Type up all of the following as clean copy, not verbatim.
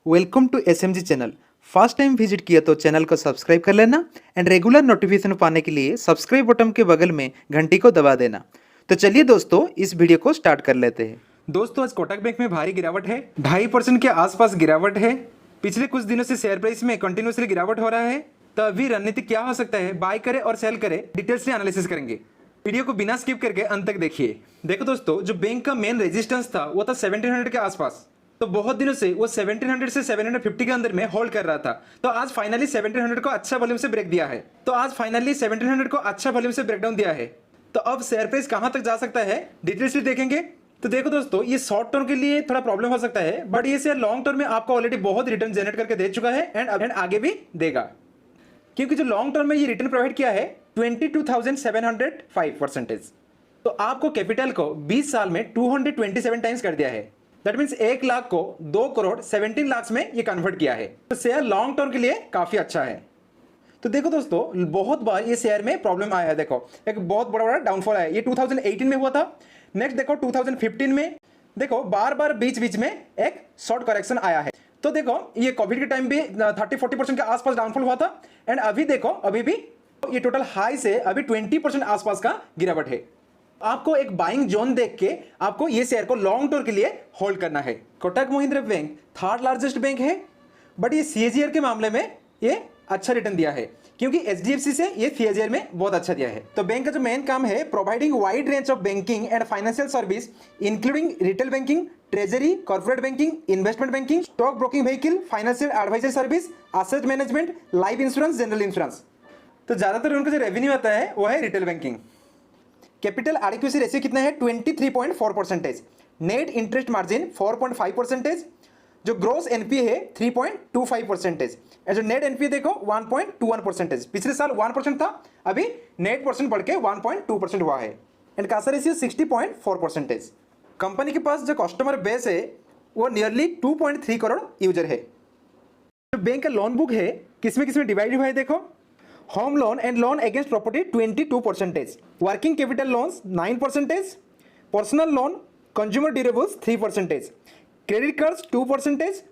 Welcome to SMG channel. First time visit किया तो channel को सब्सक्राइब कर लेना एंड रेगुलर नोटिफिकेशन पाने के लिए सब्सक्राइब बटन के बगल में घंटी को दबा देना। तो चलिए दोस्तों इस वीडियो को स्टार्ट कर लेते हैं। दोस्तों आज कोटक बैंक में भारी गिरावट है, 2.5% के आसपास गिरावट है। पिछले कुछ दिनों से शेयर प्राइस में कंटिन्यूसली गिरावट हो रहा है। तो अभी रणनीति क्या हो सकता है, बाय करे और सेल करे, डिटेल से एनालिसिस करेंगे। वीडियो को बिना स्किप करके अंत तक देखिए। देखो दोस्तों, जो बैंक का मेन रेजिस्टेंस था वो था 1700 के आसपास। तो बहुत दिनों से वो 1700 से 750 के अंदर में होल्ड कर रहा था। तो आज फाइनली 1700 को अच्छा वॉल्यूम से ब्रेक दिया है। तो आज फाइनली 1700 को अच्छा वॉल्यूम से ब्रेकडाउन दिया है। तो अब शेयर प्राइस कहां तक जा सकता है डिटेल से देखेंगे। तो देखो दोस्तों, ये शॉर्ट टर्म के लिए थोड़ा प्रॉब्लम हो सकता है, बट ये शेयर लॉन्ग टर्म में आपको ऑलरेडी बहुत रिटर्न जनरेट करके दे चुका है एंड आगे भी देगा। क्योंकि जो लॉन्ग टर्म में ये रिटर्न प्रोवाइड किया है 22,705%। तो आपको कैपिटल को 20 साल में 227 टाइम्स कर दिया है। दैट मीन्स 1 लाख को 2 करोड़ 17 लाख में ये कन्वर्ट किया है। तो शेयर लॉन्ग टर्म के लिए काफी अच्छा है। तो देखो दोस्तों, बहुत बार ये शेयर में प्रॉब्लम आया है। देखो एक बहुत बड़ा डाउनफॉल है। ये 2018 में हुआ था। नेक्स्ट देखो 2015 में, देखो बार बार बीच बीच में एक शॉर्ट करेक्शन आया है। तो देखो ये कोविड के टाइम भी 30-40% के आसपास डाउनफॉल हुआ था एंड अभी देखो अभी भी ये टोटल हाई से अभी 20% आसपास का गिरावट है। आपको एक बाइंग जोन देख के आपको ये शेयर को लॉन्ग टर्म के लिए होल्ड करना है। Kotak Mahindra bank third largest bank है, बट ये सीएजीआर के मामले में ये अच्छा रिटर्न दिया है, क्योंकि एचडीएफसी से ये सीएजीआर में बहुत अच्छा दिया है। तो बैंक का जो मेन काम है, providing wide range of banking and financial service including retail banking, treasury, corporate banking, investment banking, stock broking vehicle, financial advisory service, asset management, life insurance, general insurance. तो ज्यादातर उनका जो रेवेन्यू आता है वो है retail banking. Capital adequacy ratio कितना है 23.4%। Net interest margin 4.5%। जो ग्रोस एनपीए है 3.25%। जो नेट एनपीए देखो 1.21%। पिछले साल 1% था, अभी नेट परसेंट बढ़ के 1.2% हुआ है। And Kasa ratio 60.4%। कंपनी के पास जो कस्टमर बेस है वो नियरली 2.3 करोड़ यूजर है। जो बैंक का लोन बुक है किसमें डिवाइड हुआ है, देखो home loan and loan against property 22%, working capital loans 9%, personal loan, consumer durables 3%, credit cards 2%,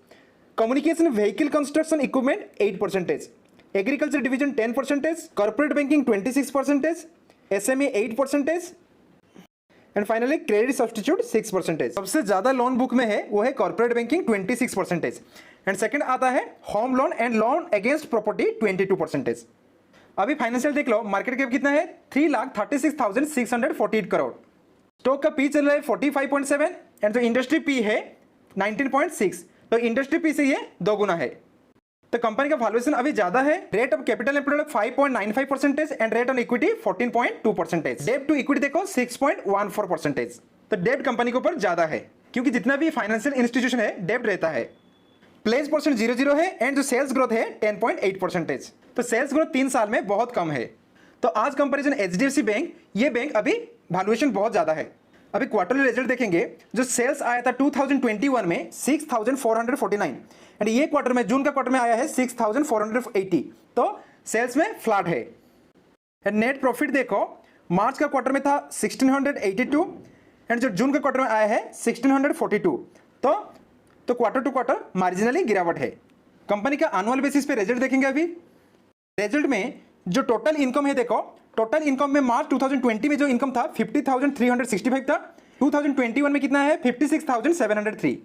communication vehicle construction equipment 8%, agriculture division 10%, corporate banking 26%, SME 8% and finally credit substitute 6%। सबसे ज्यादा loan book में है वो है corporate banking 26% and second आता है home loan and loan against property 22%। अभी financial देख लो, मार्केट कैप कितना है 3,36,648 करोड़। स्टॉक का पी चल रहा है 45.7 एंड जो इंडस्ट्री पी है 19.6। तो इंडस्ट्री पी से ये 2 गुना है। तो कंपनी का वैल्यूएशन अभी ज्यादा है। Rate of capital employed 5.95% and rate on equity 14.2%। Debt to equity देखो 6.14%। तो डेट कंपनी के ऊपर ज्यादा है, क्योंकि जितना भी फाइनेंशियल इंस्टीट्यूशन है डेट रहता है। प्लेस परसेंट 0.0 है एंड जो सेल्स ग्रोथ है 10.8%। तो सेल्स ग्रोथ 3 साल में बहुत कम है। तो आज कंपैरिजन एचडीएफसी बैंक, ये बैंक अभी वैल्यूएशन बहुत ज्यादा है। अभी क्वार्टरली रिजल्ट देखेंगे, जो सेल्स आया था 2021 में 6,449 एंड ये क्वार्टर में, जून का क्वार्टर में आया है 6,480। तो सेल्स में फ्लैट है। एंड नेट प्रॉफिट देखो, मार्च का क्वार्टर में था 1,682 एंड जो जून का क्वार्टर में आया है 1,642। तो क्वार्टर टू क्वार्टर मार्जिनली गिरावट है। कंपनी का एनुअल बेसिस पे रिजल्ट देखेंगे। अभी रिजल्ट में जो टोटल इनकम है, देखो टोटल इनकम में मार्च 2020 में जो इनकम था 50,365 था। 2021 में कितना है 56,703।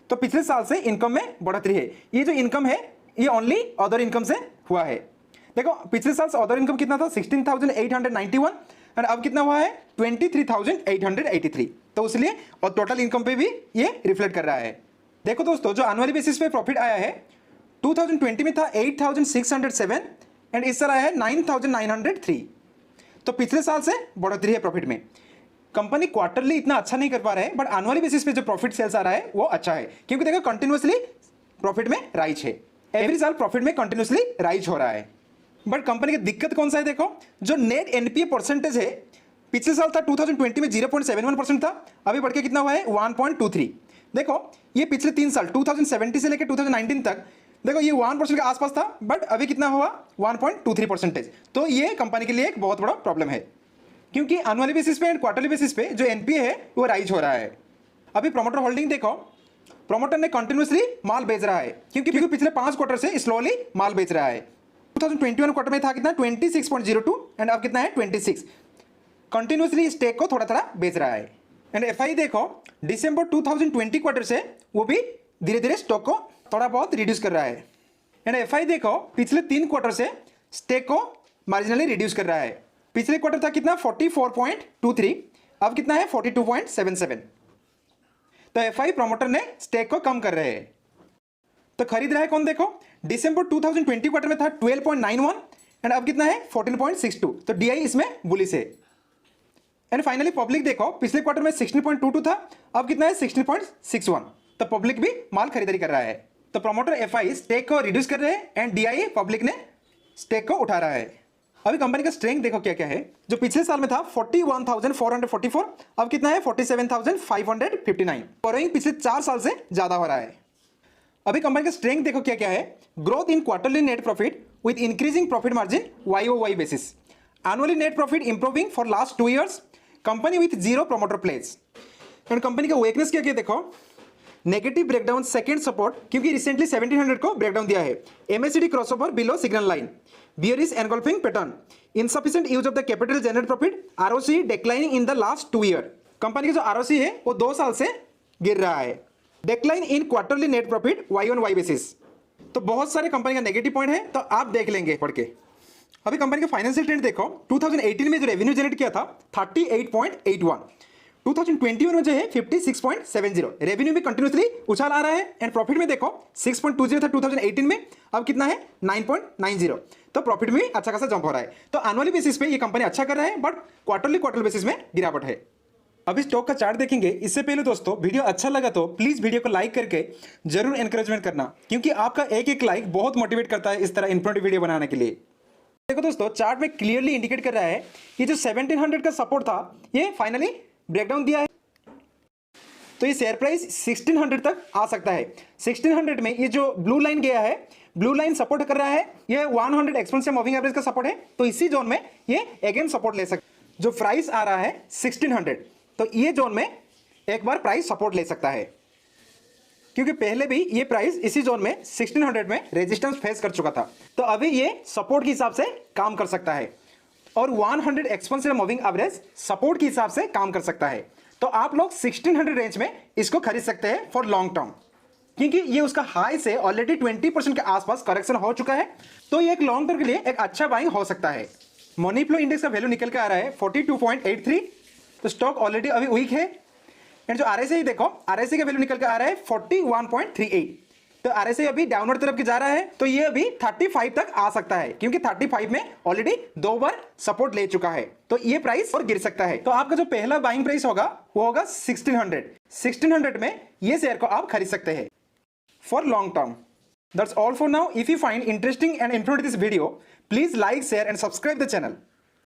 तो पिछले साल से इनकम में बढ़ोतरी है। ये जो इनकम है ये ओनली अदर इनकम से हुआ है। देखो पिछले साल से अदर इनकम कितना था 16,891 एंड अब कितना हुआ है 23,883। तो इसलिए और टोटल इनकम पे भी ये रिफ्लेक्ट कर रहा है। देखो दोस्तों, जो एनुअल बेसिस पे प्रॉफिट आया है 2020 में था 8,607 एंड इस साल आया है 9,903। तो पिछले साल से बढ़ोतरी है प्रॉफिट में। कंपनी क्वार्टरली इतना अच्छा नहीं कर पा रहा है, बट एनुअली बेसिस पे जो प्रॉफिट सेल्स आ रहा है वो अच्छा है, क्योंकि देखो कंटिन्यूअसली प्रॉफिट में राइज है। एवरी साल प्रॉफिट में कंटिन्यूअसली राइज हो रहा है। बट कंपनी की दिक्कत कौन सा है, देखो जो नेट एनपीए परसेंटेज है पिछले साल था 2020 में 0.71% था, अभी बढ़ के कितना हुआ है 1.23। देखो ये पिछले 3 साल 2017 से लेकर 2019 तक देखो ये 1% के आसपास था, बट अभी कितना हुआ 1.23%। तो ये कंपनी के लिए एक बहुत बड़ा प्रॉब्लम है, क्योंकि एनुअली बेसिस पे एंड क्वार्टरली बेसिस पे जो एनपीए है वो राइज हो रहा है। अभी प्रोमोटर होल्डिंग देखो प्रोमोटर ने कंटिन्यूसली माल बेच रहा है, क्योंकि पिछले 5 क्वार्टर से स्लोली माल बेच रहा है। 2021 क्वार्टर में था कितना 26.02 एंड अब कितना है 26। कंटिन्यूसली स्टेक को थोड़ा थोड़ा बेच रहा है। एंड एफआई देखो दिसंबर 2020 क्वार्टर से वो भी धीरे धीरे स्टॉक को थोड़ा बहुत रिड्यूस कर रहा है। एंड एफआई देखो पिछले 3 क्वार्टर से स्टेक को मार्जिनली रिड्यूस कर रहा है। पिछले क्वार्टर था कितना 44.23, अब कितना है 42.77। तो एफआई प्रमोटर ने स्टेक को कम कर रहे हैं। तो खरीद रहा है कौन देखो, दिसंबर 2020 क्वार्टर में था 12.91 एंड अब कितना है 14.62। तो डीआई इसमें बुलिश है। एंड फाइनली पब्लिक देखो पिछले क्वार्टर में 16.22 था, अब कितना है 16.61। तो पब्लिक भी माल खरीदारी कर रहा है। तो प्रमोटर एफआई स्टेक को रिड्यूस कर रहे हैं एंड डीआई पब्लिक ने स्टेक को उठा रहा है। अभी कंपनी का स्ट्रेंथ देखो क्या क्या है। जो पिछले साल में था 41,444, अब कितना है 47,559। बोरोइंग पिछले 4 साल से ज्यादा हो रहा है। अभी कंपनी का स्ट्रेंथ देखो क्या क्या है। Growth in quarterly net profit with increasing profit margin YoY basis, annually net profit improving for last 2 years, company with 0 promoter place. And company का वीकनेस क्या क्या देखो, नेगेटिव ब्रेकडाउन सेकंड सपोर्ट, क्योंकि रिसेंटली 1700 को ब्रेकडाउन दिया है। MACD crossover below signal line, bearish engulfing pattern, insufficient use of the capital generate profit, ROC declining in the last 2 year। Company का जो ROC है वो 2 साल से गिर रहा है। Decline in quarterly net profit Y-on-Y basis. तो बहुत सारे कंपनी का नेगेटिव पॉइंट है, तो आप देख लेंगे पढ़ के। अभी कंपनी का फाइनेंशियल ट्रेंड देखो, 2018 में जो रेवेन्यू जनरेट किया था 38.81, 2021 में जो है 56.70। रेवेन्यू में कंटिन्यूसली उछाल आ रहा है। एंड प्रॉफिट में देखो 6.20 था 2018 में, अब कितना है 9.90। तो प्रॉफिट में अच्छा खासा जंप हो रहा है। तो एनुअली बेसिस पे ये कंपनी अच्छा कर रहा है, बट क्वार्टर बेसिस में गिरावट है। अभी स्टॉक का चार्ट देखेंगे। इससे पहले दोस्तों वीडियो अच्छा लगा तो प्लीज वीडियो को लाइक करके जरूर एनकरेजमेंट करना, क्योंकि आपका एक लाइक बहुत मोटिवेट करता है इस तरह इन्फॉर्मेटिव वीडियो बनाने के लिए। देखो दोस्तों चार्ट में क्लियरली इंडिकेट कर रहा है कि जो 1700 का सपोर्ट था ये फाइनली ब्रेकडाउन दिया है। तो ये शेयर प्राइस 1600 तक आ सकता है। 1600 में ये जो ब्लू लाइन गया है, ब्लू लाइन सपोर्ट कर रहा है, ये 100 एक्सपोनेंशियल मूविंग एवरेज का सपोर्ट है। तो इसी जोन में ये अगेन सपोर्ट ले सकता। जो प्राइस आ रहा है 1600, तो ये जोन में एक बार प्राइस सपोर्ट ले सकता है, क्योंकि पहले भी ये प्राइस इसी जोन में 1600 में रेजिस्टेंस फेस कर चुका था। तो अभी ये सपोर्ट के हिसाब से काम कर सकता है और 100 एक्सपोनेंशियल मूविंग एवरेज सपोर्ट के हिसाब से काम कर सकता है। तो आप लोग 1600 रेंज में इसको खरीद सकते हैं फॉर लॉन्ग टर्म, क्योंकि ये उसका हाई से ऑलरेडी 20% के आसपास करेक्शन हो चुका है। तो ये एक लॉन्ग टर्म के लिए एक अच्छा बाइंग हो सकता है। मनी फ्लो इंडेक्स का वैल्यू निकल के आ रहा है 42.83। तो स्टॉक ऑलरेडी अभी वीक है। एंड जो RSI देखो, RSI का वैल्यू निकल के आ रहा है 41.38। तो RSI अभी डाउनवर्ड तरफ की जा रहा है। तो ये अभी 35 तक आ सकता है, क्योंकि 35 में ऑलरेडी 2 बार सपोर्ट ले चुका है। तो ये प्राइस और गिर सकता है। तो आपका जो पहला बाइंग प्राइस होगा वो होगा 1600 में ये शेयर को आप खरीद सकते हैं for long term. That's all for now. If you find interesting and informative this video, please like, share and subscribe the channel.